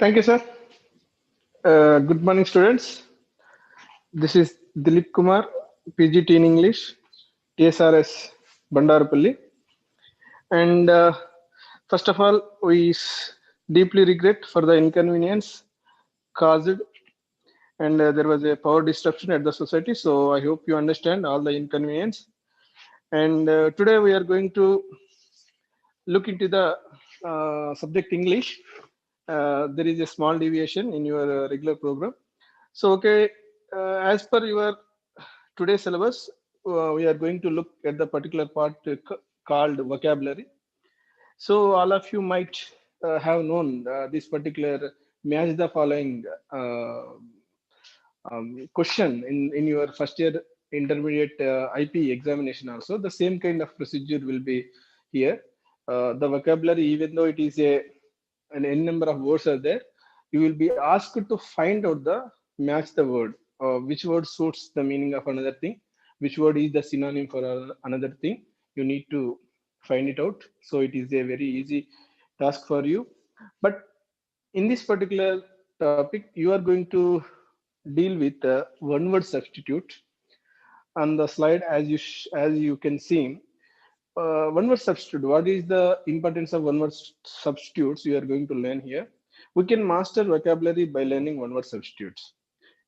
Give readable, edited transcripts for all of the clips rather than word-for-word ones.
Thank you, sir. Good morning, students. This is Dilip Kumar, PGT in English, TSRS Bandarupally. And first of all, deeply regret for the inconvenience caused, and there was a power disruption at the society. So I hope you understand all the inconvenience. And today we are going to look into the subject English. There is a small deviation in your regular program. So, okay, as per your today's syllabus, we are going to look at the particular part called vocabulary. So, all of you might have known this particular match the following question in your first year intermediate IP examination also. The same kind of procedure will be here. The vocabulary, even though it is an n number of words are there, you will be asked to find out the match the word, which word suits the meaning of another thing, which word is the synonym for another thing. You need to find it out. So it is a very easy task for you. But in this particular topic, you are going to deal with one word substitute. On the slide, as you can see, one word substitute. What is the importance of one word substitutes? You are going to learn here. We can master vocabulary by learning one word substitutes.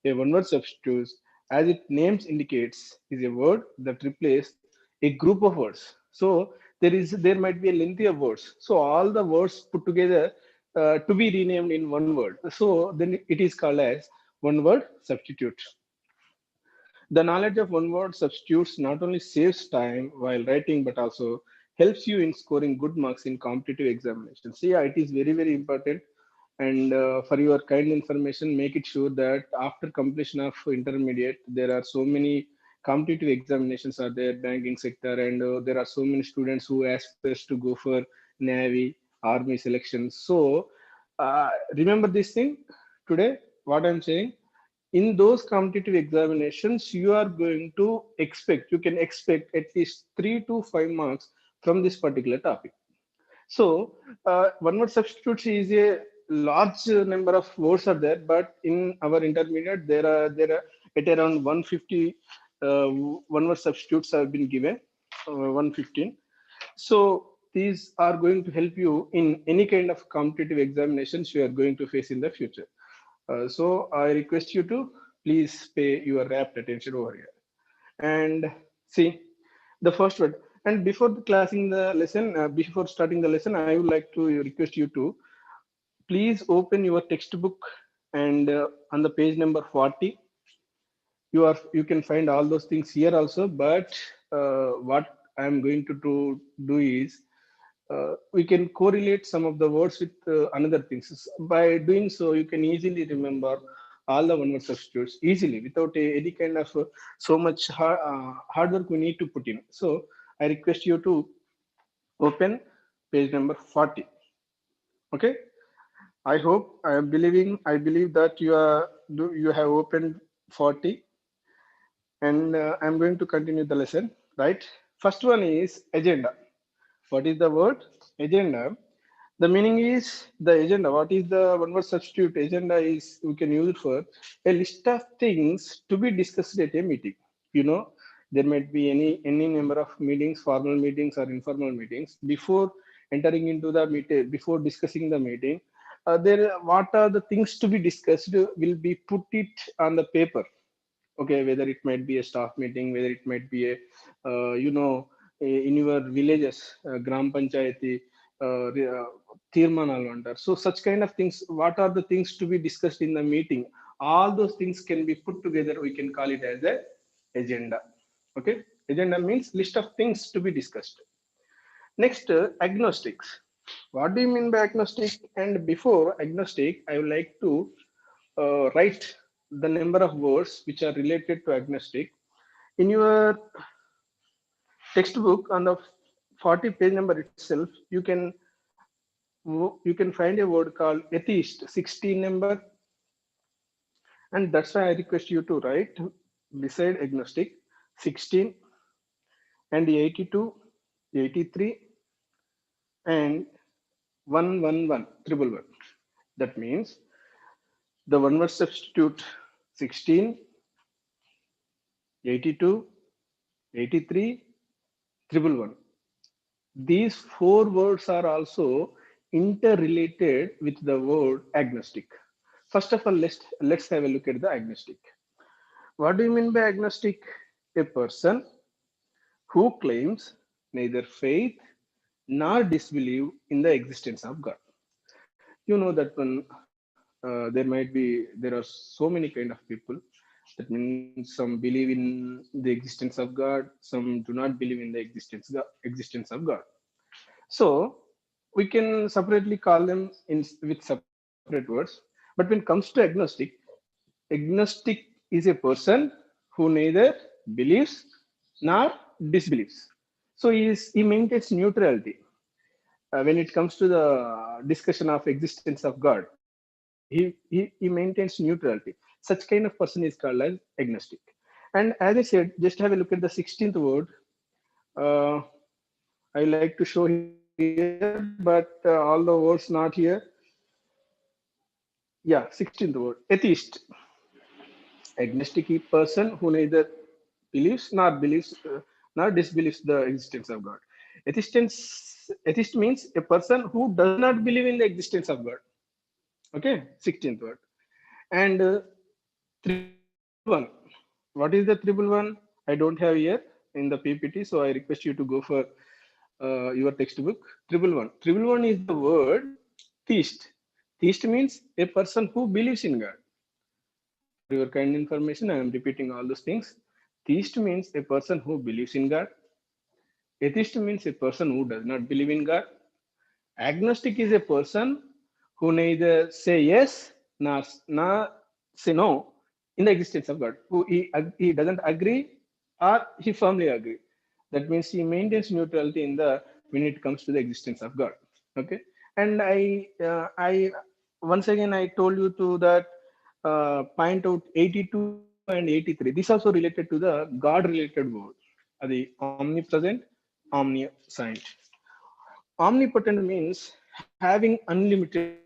A one word substitute, as its names indicates, is a word that replaces a group of words. So there might be a lengthy of words. So all the words put together to be renamed in one word. So then it is called as one word substitute. The knowledge of one word substitutes not only saves time while writing, but also helps you in scoring good marks in competitive examinations. So, yeah, it is very, very important. And for your kind information, make it sure that after completion of intermediate, there are so many competitive examinations are there, banking sector, and there are so many students who aspires to go for Navy, Army selections. So remember this thing today, what I'm saying in those competitive examinations you are going to expect you can expect at least 3 to 5 marks from this particular topic. So one word substitutes is a large number of words are there, but in our intermediate there are at around 150 one word substitutes have been given, 115. So these are going to help you in any kind of competitive examinations you are going to face in the future. So I request you to please pay your rapt attention over here and see the first word. And before classing the lesson, before starting the lesson, I would like to request you to please open your textbook and on the page number 40, you can find all those things here also. But what I am going to do is we can correlate some of the words with another things. By doing so, you can easily remember all the one word substitutes easily without any kind of so much hard work we need to put in. So I request you to open page number 40. Okay. I believe that you have opened 40, and I'm going to continue the lesson, right? First one is agenda. What is the word? Agenda. The meaning is the agenda. What is the one word substitute? Agenda is we can use it for a list of things to be discussed at a meeting. You know, there might be any number of meetings, formal meetings or informal meetings. Before entering into the meeting, before discussing the meeting, there what are the things to be discussed will be put it on the paper. Okay, whether it might be a staff meeting, whether it might be a in your villages, gram panchayati, తీర్మానాలు అంటారు. So such kind of things, what are the things to be discussed in the meeting, all those things can be put together. We can call it as a agenda. Okay, agenda means list of things to be discussed. Next, agnostics. What do you mean by agnostic? And before agnostic, I would like to write the number of words which are related to agnostic. In your textbook on the 40 page number itself, you can find a word called atheist, 16 number, and that's why I request you to write beside agnostic 16 and 82, 83, and 111, triple one. That means the one word substitute 16, 82, 83, 111. These four words are also interrelated with the word agnostic. First of all, let's have a look at the agnostic. What do you mean by agnostic? A person who claims neither faith nor disbelief in the existence of God. You know that when there are so many kind of people. That means some believe in the existence of God, some do not believe in the existence of God. So we can separately call them with separate words. But when it comes to agnostic is a person who neither believes nor disbelieves. So he maintains neutrality when it comes to the discussion of existence of God. He maintains neutrality. Such kind of person is called as agnostic. And as I said, just have a look at the 16th word. Uh, I like to show here, but all the words not here. Yeah, 16th word, atheist. Agnostic person who neither believes nor believes nor disbelieves the existence of God. Atheist means a person who does not believe in the existence of God. Okay, 16th word. And triple one. What is the triple one? I don't have here in the PPT, so I request you to go for your textbook. Triple one. Triple one is the word theist. Theist means a person who believes in God. For your kind information, I am repeating all those things. Theist means a person who believes in God. Atheist means a person who does not believe in God. Agnostic is a person who neither say yes nor say no in the existence of God. He doesn't agree or he firmly agree. That means he maintains neutrality in the when it comes to the existence of God. Okay, and I once again I told you to that point out 82 and 83. This also related to the God related word, the omnipresent, omniscient. Omnipotent means having unlimited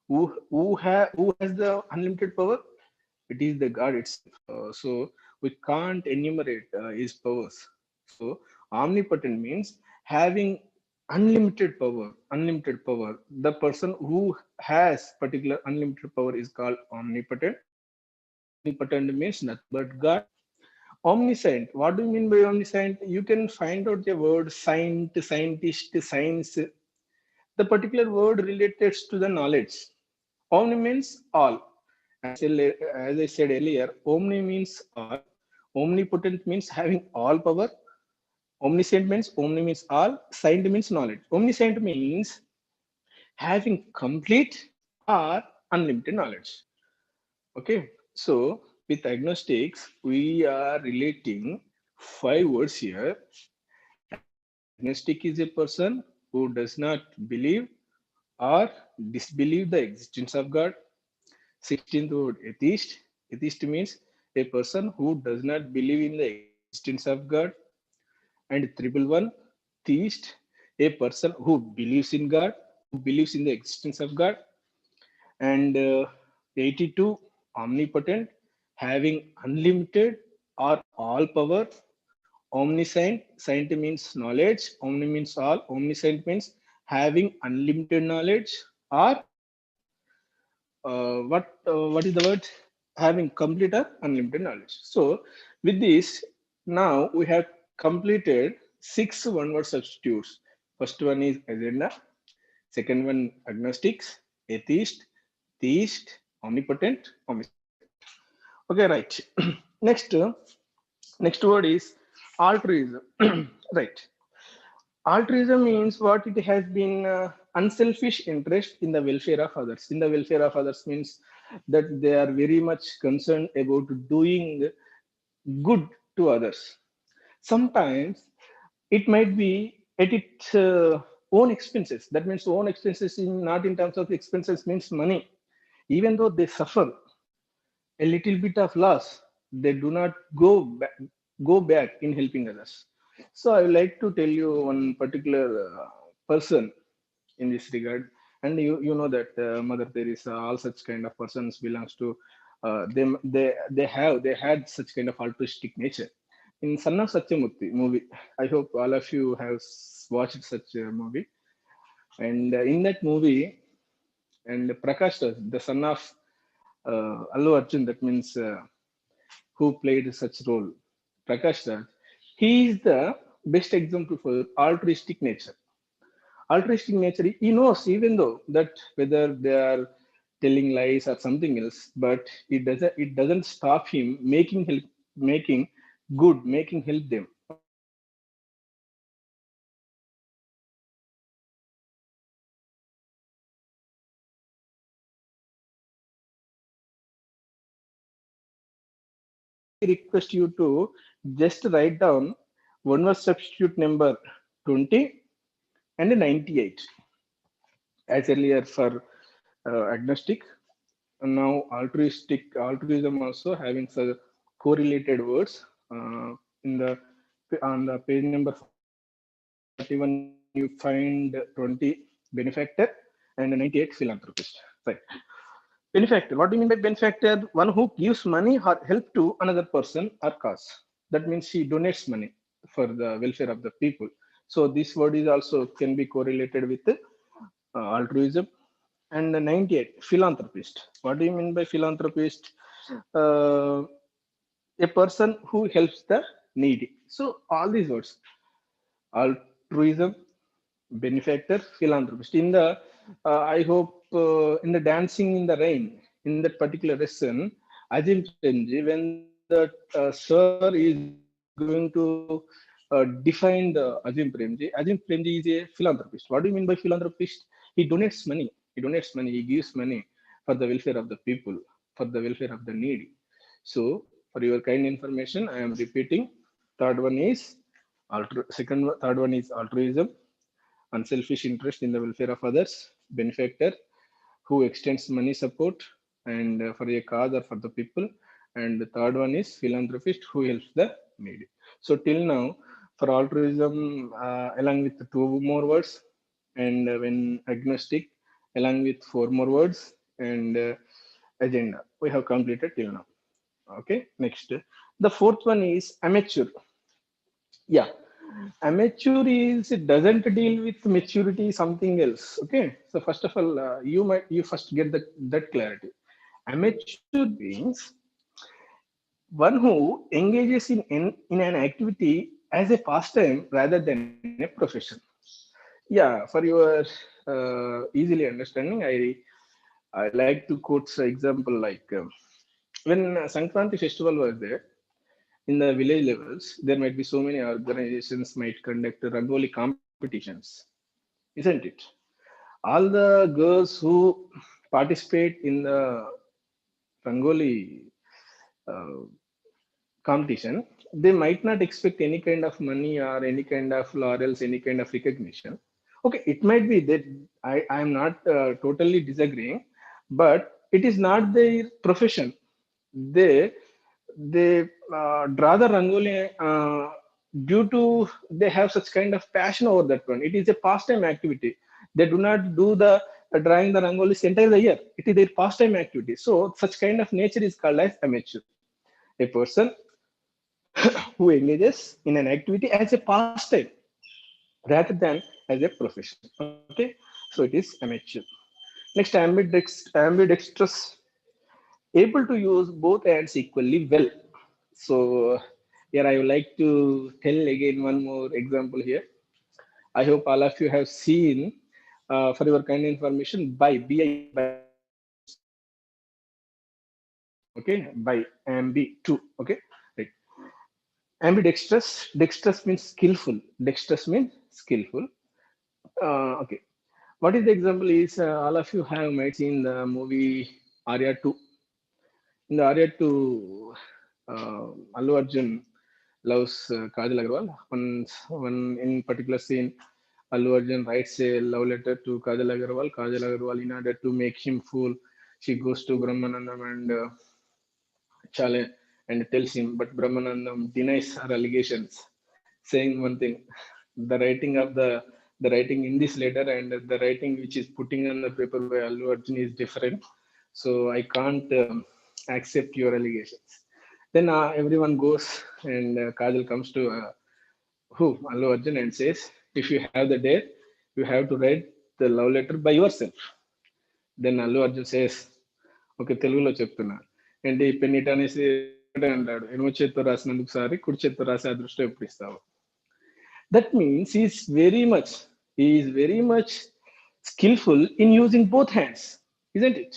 power. Who has the unlimited power? It is the God itself. So we can't enumerate his powers. So omnipotent means having unlimited power. Unlimited power. The person who has particular unlimited power is called omnipotent. Omnipotent means nothing but God. Omniscient. What do you mean by omniscient? You can find out the word scientist, science. The particular word related to the knowledge. Omni means all. As I said earlier, omni means all. Omnipotent means having all power. Omni means all. Scient means knowledge. Omniscient means having complete or unlimited knowledge. Okay. So with agnostics, we are relating five words here. Agnostic is a person who does not believe or disbelieve the existence of God. 16th word atheist. Atheist means a person who does not believe in the existence of God. And triple one, theist, a person who believes in God, who believes in the existence of God. And 82, omnipotent, having unlimited or all power. Omniscient, scient means knowledge, omni means all, omniscient means having unlimited knowledge or what is the word, having complete or unlimited knowledge. So with this, now we have completed six one word substitutes. First one is agenda, second one agnostics, atheist, theist, omnipotent, omniscient. Okay, right. next next word is altruism. Right. Altruism means what it has been unselfish interest in the welfare of others. In the welfare of others means that they are very much concerned about doing good to others. Sometimes it might be at its own expenses. That means own expenses in not in terms of expenses means money. Even though they suffer a little bit of loss, they do not go back in helping others. So I would like to tell you one particular person. in this regard. And you know that Mother Teresa, all such kind of persons belongs to them. They had such kind of altruistic nature. In Son of Satyamurti movie, I hope all of you have watched such a movie. And in that movie, and Prakash Raj, the son of Allu Arjun, that means who played such role, Prakash Raj, he is the best example for altruistic nature. Altruistic nature, he knows even though that whether they are telling lies or something else, but it doesn't stop him making good, making help them. Okay, so he knows that altruism benefactor philanthropist. I request you to just write down one was substitute number 20 and 98 as earlier for agnostic. And now altruism also having some correlated words in the on the page number 41 you find 20 benefactor and 98 philanthropist. Right. Benefactor. What do you mean by benefactor? One who gives money or help to another person or cause. That means he donates money for the welfare of the people. So this word is also can be correlated with altruism. And the 98 philanthropist. What do you mean by philanthropist? Uh, a person who helps the needy. So all these words, altruism, benefactor, philanthropist. In the, I hope in the dancing in the rain, in that particular lesson, Ajim Premji, when the sir is going to define the Ajim Premji is a philanthropist. What do you mean by philanthropist? He donates money. He gives money for the welfare of the people, for the welfare of the needy. So, for your kind information, I am repeating. Third one is third one is altruism, unselfish interest in the welfare of others, benefactor, who extends money support and for a cause or for the people. And the third one is philanthropist, who helps the needy. So till now, for altruism, along with two more words, and when agnostic, along with four more words, and agenda, we have completed till now. Okay, next. The fourth one is amateur. Yeah, amateur is it doesn't deal with maturity, something else. Okay, so first of all, you first get that clarity. Amateur means one who engages in an activity as a pastime rather than a profession. Yeah, for your easily understanding, I like to quote an example like when Sankranti festival was there in the village levels, there might be so many organizations might conduct Rangoli competitions, isn't it? All the girls who participate in the Rangoli uh, competition, they might not expect any kind of money or any kind of laurels, any kind of recognition. Okay, it might be that I am not totally disagreeing, but it is not their profession. They draw the rangoli due to they have such kind of passion over that one. It is a pastime activity. They do not do the drawing the rangolis entire the year. It is their pastime activity. So such kind of nature is called as amateur. A person who engages in an activity as a pastime rather than as a profession. Okay, so it is amateur. Next, ambidextrous, able to use both hands equally well. So here I would like to tell again one more example here. I hope all of you have seen for your kind information by ambidextrous. Okay, by ambi2. Okay, right. Ambidextrous, dexterous means skillful. Dexterous means skillful. Okay. What is the example is all of you have might seen the movie Arya 2. In the Arya 2, Allu Arjun loves Kajal Agarwal. One in particular scene, Allu Arjun writes a love letter to Kajal Agarwal. Kajal Agarwal, in order to make him fool, she goes to Brahmanandam and challenge and tells him, but Brahmanandam denies her allegations, saying one thing: the writing of the the writing in this letter and the writing which is putting on the paper by Allu Arjun is different. So I can't accept your allegations. Then everyone goes and Kajal comes to Allu Arjun and says, if you have the dare, you have to write the love letter by yourself. Then Allu Arjun says, okay తెలుగులో చెప్తున్నా ఏంటి పెన్నిట అనేసి అంటాడు ఎనుమ చేత్తో రాసినందుకు సారి కుడి చేత్తో రాసి అదృష్టం ఎప్పుడు ఇస్తావు. That means he is very much skillful in using both hands, isn't it?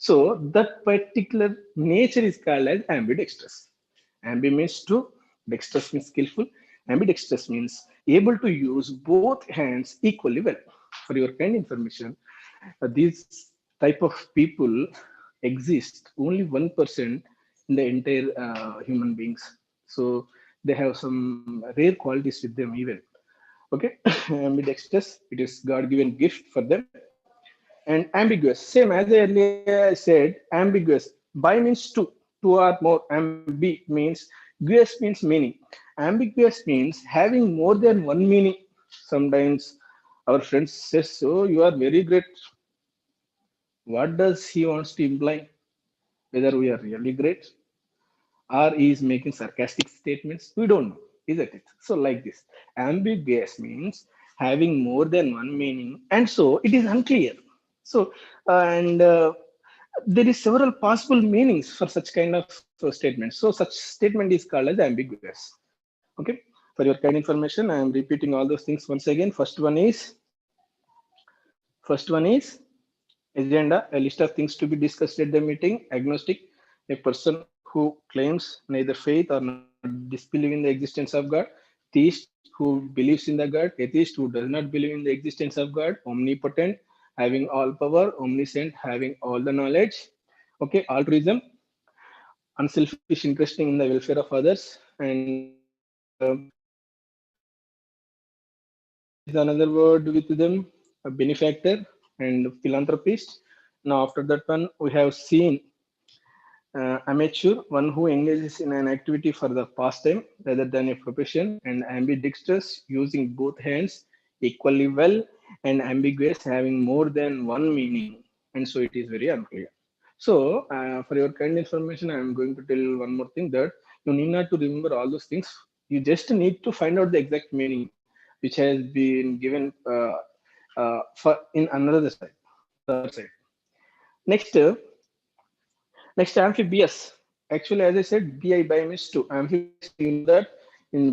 So that particular nature is called as ambidextrous. Ambi means to, dexterous means skillful, ambidextrous means able to use both hands equally well. For your kind information, these type of people exist only 1% in the entire human beings. So they have some rare qualities with them even. Okay, ambidextrous, it is God given gift for them. And ambiguous, same as I earlier said, ambiguous. Bi means two or more. Ambi means, guous means meaning. Ambiguous means having more than one meaning. Sometimes our friends says, so you are very great. What does he wants to imply? Whether we are really great or he is making sarcastic statements, we don't know, isn't it? So like this, ambiguous means having more than one meaning, and so it is unclear. So and there is several possible meanings for such kind of statements. So such statement is called as ambiguous. Okay, for your kind information, I am repeating all those things once again. First one is agenda, a list of things to be discussed at the meeting. Agnostic, a person who claims neither faith or not disbelieve in the existence of God. Theist, who believes in the God. Atheist, who does not believe in the existence of God. Omnipotent, having all power. Omniscient, having all the knowledge. Okay, altruism, unselfish interesting in the welfare of others. And there is another word with them, a benefactor and philanthropist. Now after that one, we have seen amateur, one who engages in an activity for the pastime rather than a profession, and ambidextrous, using both hands equally well, and ambiguous, having more than one meaning, and so it is very unclear. So for your kind information, I am going to tell one more thing, that you need not to remember all those things. You just need to find out the exact meaning which has been given for in another side, on the other side. Next, amphibious. Actually, as I said, bi means two. Amphibious, you know that in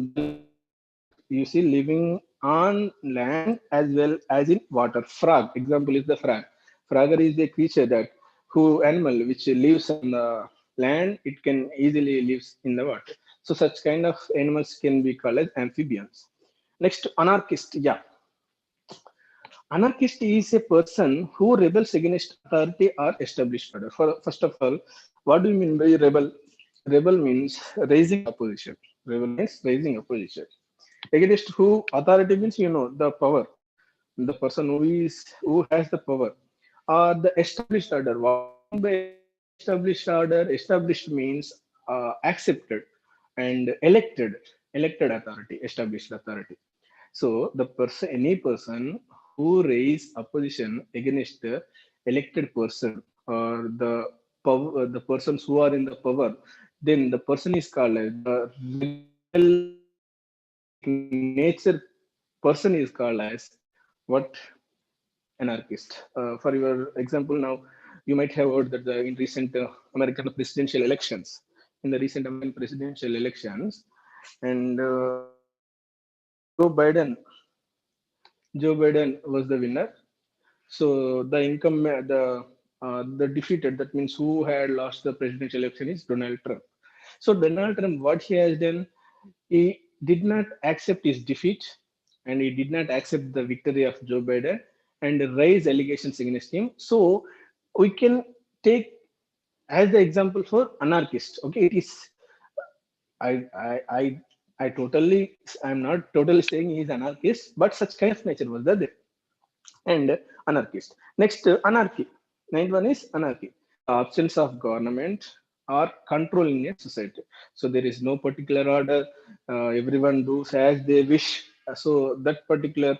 you see living on land as well as in water. Frog, example is the frog. Frogger is the creature that who animal which lives on the land, it can easily lives in the water. So such kind of animals can be called as amphibians. Next, anarchist. Yeah, anarchist is a person who rebels against authority or established order. First of all, what do you mean by rebel? Rebel means raising opposition. Rebel means raising opposition. Against who? Authority means, you know, the power. The person who has the power. Or the established order. What do you mean by established order? Established means accepted and elected. Elected authority, established authority. So the person, any person who raise opposition against the elected person or the power, the persons who are in the power, then the person is called as the nature person is called as what? Anarchist. For your example, now you might have heard that in recent American presidential elections, and Joe Biden Joe Biden was the winner. So the defeated, that means who had lost the presidential election, is Donald Trump. So Donald Trump, what he has done, he did not accept his defeat, and he did not accept the victory of Joe Biden and raise allegations against him. So we can take as the example for anarchist. Okay, it is I I I I totally, I'm not totally saying he is anarchist, but such kind of nature was there. And anarchist. Next, anarchy. Ninth one is anarchy. The absence of government or control in a society. So there is no particular order. Everyone does as they wish. So that particular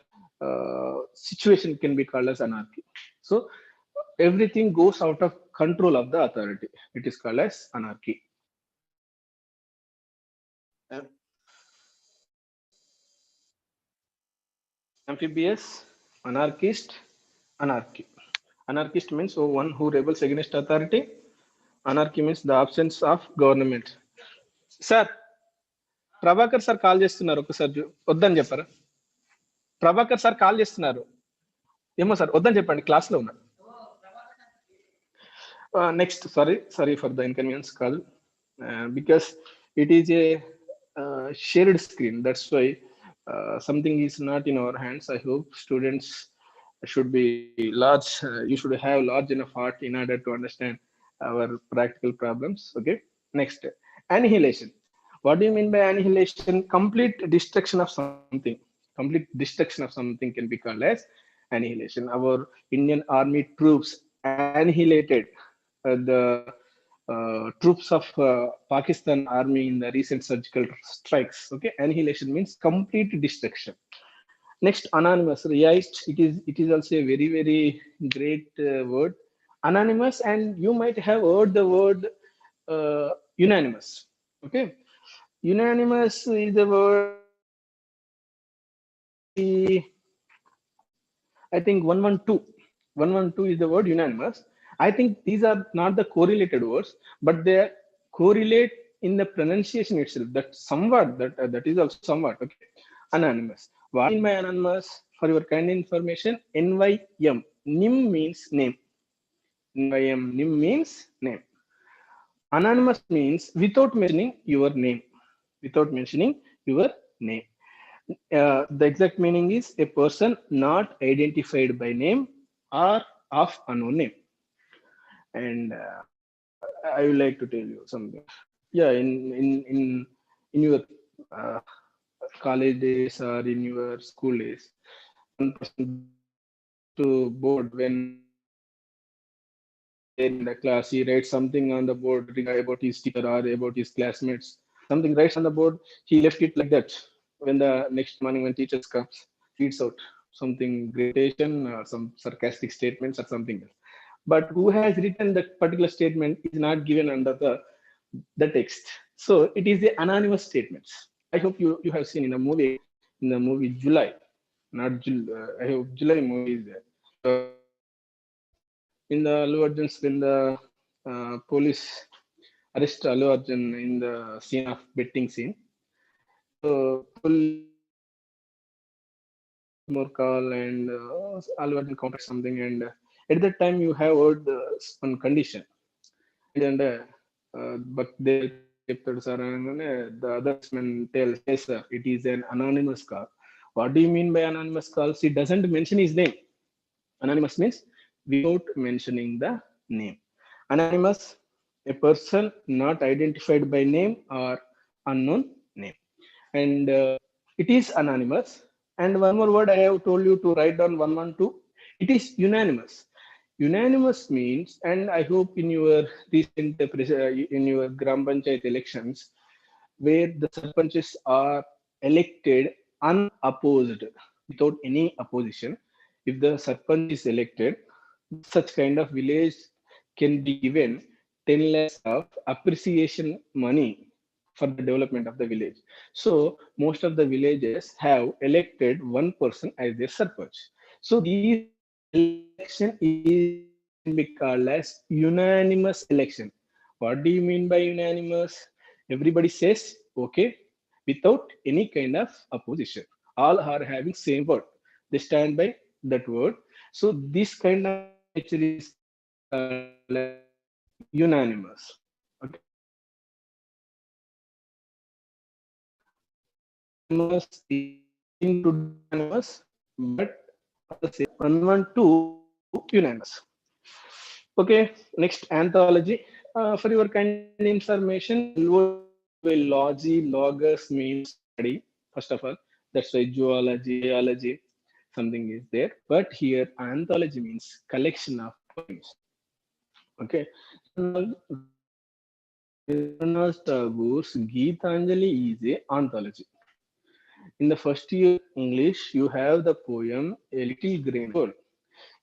situation can be called as anarchy. So everything goes out of control of the authority. It is called as anarchy. Am- Amphibious, anarchist, anarchy. Anarchist means one who rebels against authority. Anarchy means the absence of government. Sir Prabhakar sir call చేస్తున్నారు, ఒకసారి వద్దని చెప్పారా? Prabhakar sir call చేస్తున్నారు, ఏమో sir వద్దని చెప్పండి, class లో ఉన్నారు. Next, sorry for the inconvenience call, because it is a shared screen. That's why something is not in our hands. I hope students should be large. You should have large enough heart in order to understand our practical problems. Okay. Next, annihilation. What do you mean by annihilation? Complete destruction of something. Complete destruction of something can be called as annihilation. Our Indian army troops annihilated the troops of Pakistan army in the recent surgical strikes. Okay, annihilation means complete destruction. Next, anonymous. Yeah, it is also a very great word, anonymous, and you might have heard the word unanimous. Okay, unanimous is the word we, I think 112. 112 is the word unanimous. I think these are not the correlated words, but they correlate in the pronunciation itself. That somewhat, that is also somewhat. Okay. Anonymous. What in my anonymous? For your kind information, NYM. NIM means name. NYM. NIM means name. Anonymous means without mentioning your name. Without mentioning your name. The exact meaning is a person not identified by name or of unknown name. And I would like to tell you something. Yeah, in your uh, college days or in your school days, one person goes to board when there in the class. He writes something on the board about his teacher or about his classmates. Something writes on the board. He left it like that. When the next morning when teachers comes, reads out something quotation or some sarcastic statements or something else. But who has written that particular statement is not given under the text. So it is the anonymous statements. I hope you have seen in the movie July, not I hope July movie is there. In the Allu Arjun's when the police arrest Allu Arjun in the scene of betting scene. So more call and Allu Arjun counted something, and at that time you have heard one condition, and but they చెప్తాడు sir అనగానే the other man tells, yes sir, it is an anonymous call. What do you mean by anonymous calls? He doesn't mention his name. Anonymous means without mentioning the name. Anonymous, a person not identified by name or unknown name. And it is anonymous. And one more word I have told you to write down 112. It is unanimous. Unanimous means, and I hope in your recent in your Gram Panchayat elections, where the sarpanches are elected unopposed without any opposition. If the sarpanch is elected, such kind of village can be given 10 lakhs of appreciation money for the development of the village. So most of the villages have elected one person as their sarpanch. So these election is can be called as unanimous election. What do you mean by unanimous? Everybody says okay without any kind of opposition. All are having same word. They stand by that word. So this kind of nature is called as unanimous. Okay. Unanimous is nothing to do unanimous, but at the same 112 unanimous. Okay, next anthology. For your kind information, logy, logos means study, first of all. That's why zoology, biology, something is there. But here, anthology means collection of poems. Okay. Rabindranath Tagore's Geetanjali is a anthology. In the first year English, you have the poem A Little Grain of Gold.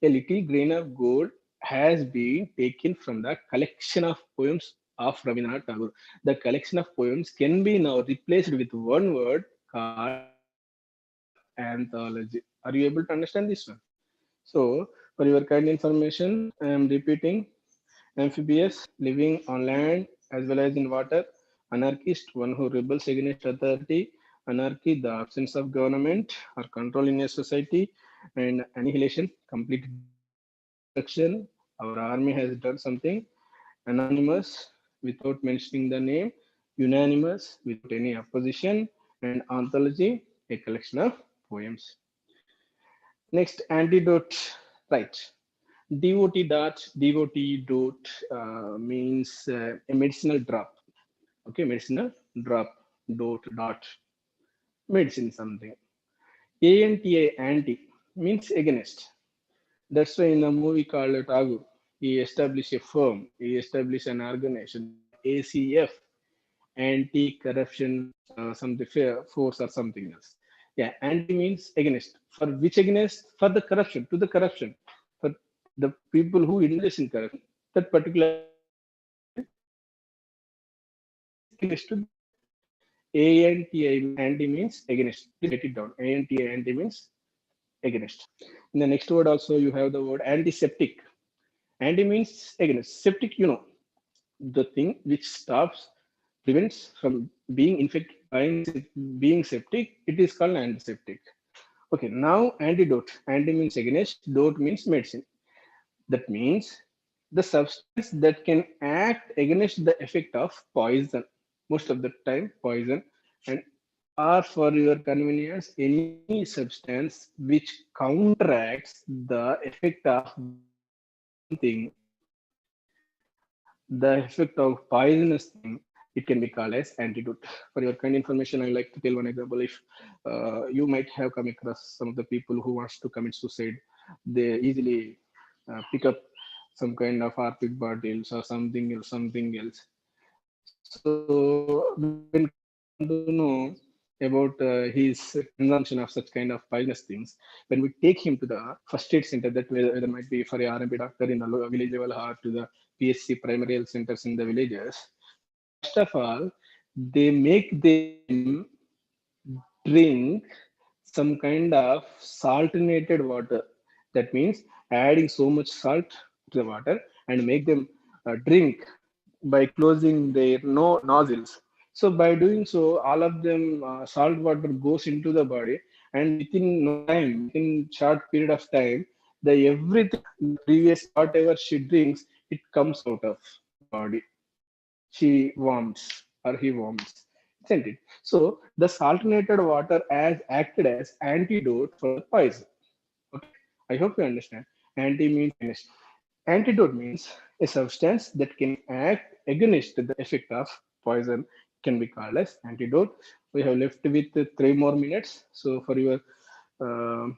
A Little Grain of Gold has been taken from the collection of poems of Rabindranath Tagore. The collection of poems can be now replaced with one word called anthology. Are you able to understand this one? So, for your kind information, I am repeating: amphibious, living on land as well as in water; anarchist, one who rebels against authority; anarchy, the absence of government or control in a society; and annihilation, complete destruction. Our army has done something. Anonymous, without mentioning the name; unanimous, without any opposition; and anthology, a collection of poems. Next, antidote, right? Devotee dot means a medicinal drop. Okay, medicinal drop. Dot medicine something. Anti means against. That's why in a movie called Tagore, he established a firm. He established an organization called ACF, Anti-Corruption something force or something else. Yeah, anti means against. For which against? For the corruption, to the corruption, for the people who indulge in corruption. That particular organization is against to them. Anti means against. Please write it down. Anti means against. In the next word also you have the word antiseptic. Anti means against. Septic, the thing which stops, prevents from being infected by being septic, it is called antiseptic. Okay, now antidote. Anti means against, dot means medicine. That means the substance that can act against the effect of poison. Most of the time, poison, and or for your convenience, any substance which counteracts the effect of something, the effect of poisonous thing, it can be called as antidote. For your kind information, I like to tell one example. If you might have come across some of the people who wants to commit suicide, they easily pick up some kind of harpic bottles or something else. So when come to know about his consumption of such kind of poisonous things, when we take him to the first aid center, that whether might be for a RMP doctor in the village level or to the PSC primary health centers in the villages. So first of all, they make them drink some kind of saltinated water. That means adding so much salt to the water and make them drink by closing their nozzles. So by doing so, all of them salt water goes into the body, and within no time, within short period of time, the everything, the previous whatever she drinks, it comes out of the body. She warms or he warms, isn't it? So the saltinated water has acted as antidote for the poison. Okay, I hope you understand. Anti means against. Antidote means a substance that can act against the effect of poison, can be called as antidote. We have left with 3 more minutes. So for your um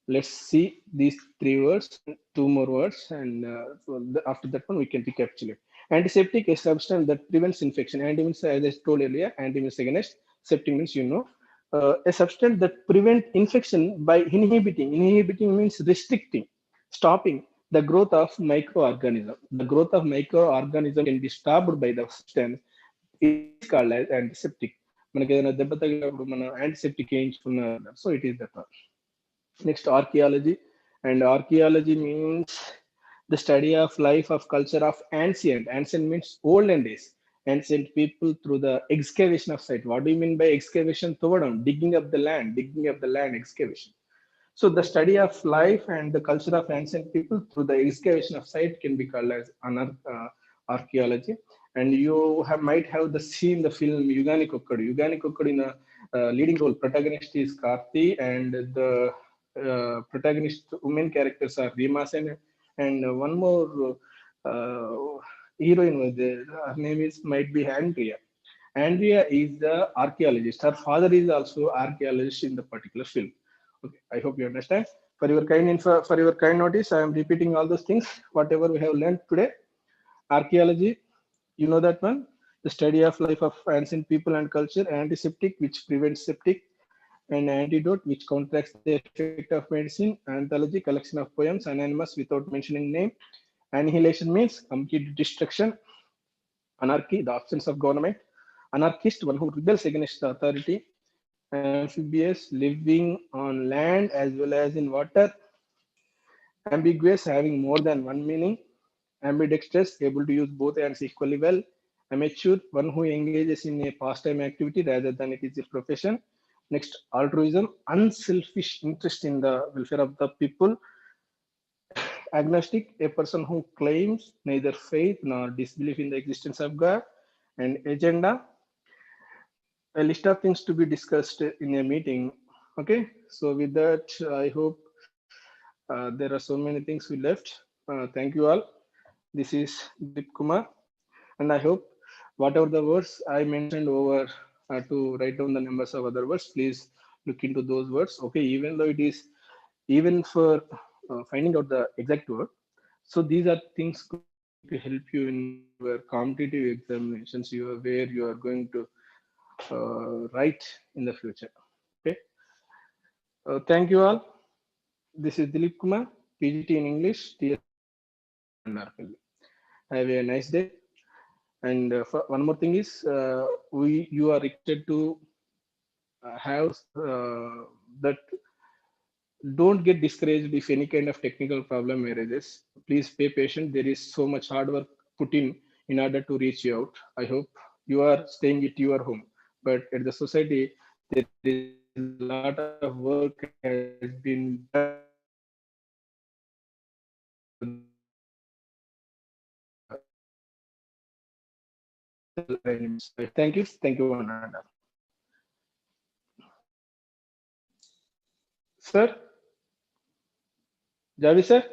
let's see these 3 words, 2 more words, and after that one we can recapitulate. Antiseptic is substance that prevents infection. Anti means, as I told earlier, anti means against. Septic means a substance that prevent infection by inhibiting. Inhibiting means restricting, stopping the growth of microorganism. The growth of microorganism can be stopped by the substance. It is called as antiseptic. మనకి ఏదైనా దెబ్బ తగిలినప్పుడు మనం antiseptic వేయించుకున్నారు, so it is that. Next, archaeology. And archaeology means the study of life of culture of ancient. Ancient means olden days. Ancient people through the excavation of site. What do you mean by excavation? Thovadam, digging up the land, excavation. So the study of life and the culture of ancient people through the excavation of site can be called as archaeology. And you might have seen the film Yugani Kokkadu. Yugani Kokkadu in a leading role. Protagonist is Karthi, and the protagonist women characters are Rima Sen, and one more heroine was there. Her name is might be Andrea. Andrea is the archaeologist. Her father is also archaeologist in the particular film. Okay, I hope you understand. For your kind notice, I am repeating all those things. Whatever we have learned today, archaeology, you know that one, the study of life of ancient people and culture. Antiseptic, which prevents septic. An antidote which counteracts the effect of medicine. Anthology, collection of poems, anonymous without mentioning name. Annihilation means complete destruction. Anarchy, the absence of government. Anarchist, one who rebels against the authority. Amphibious, living on land as well as in water. Ambiguous, having more than one meaning. Ambidextrous, able to use both hands equally well. Amateur, one who engages in a pastime activity rather than it is a profession. Next, altruism, unselfish interest in the welfare of the people. Agnostic, a person who claims neither faith nor disbelief in the existence of God. And agenda, a list of things to be discussed in a meeting. Okay, so with that, I hope there are so many things we left. Thank you all. This is Deep Kumar, and I hope whatever the words I mentioned over to write down the numbers of other words, please look into those words. Okay, even though it is even for finding out the exact word. So these are things going to help you in your competitive examinations, where you are going to write in the future. Okay. Thank you all. This is Dilip Kumar, PGT in English, TSC in Bandarupally. Have a nice day. And one more thing is, you are requested to have that. Don't get discouraged if any kind of technical problem arises. Please pay patient. There is so much hard work put in order to reach you out. I hope you are staying at your home, but at the society there is a lot of work has been done arrangements. Thank you, one and all. Sir, Javi sir.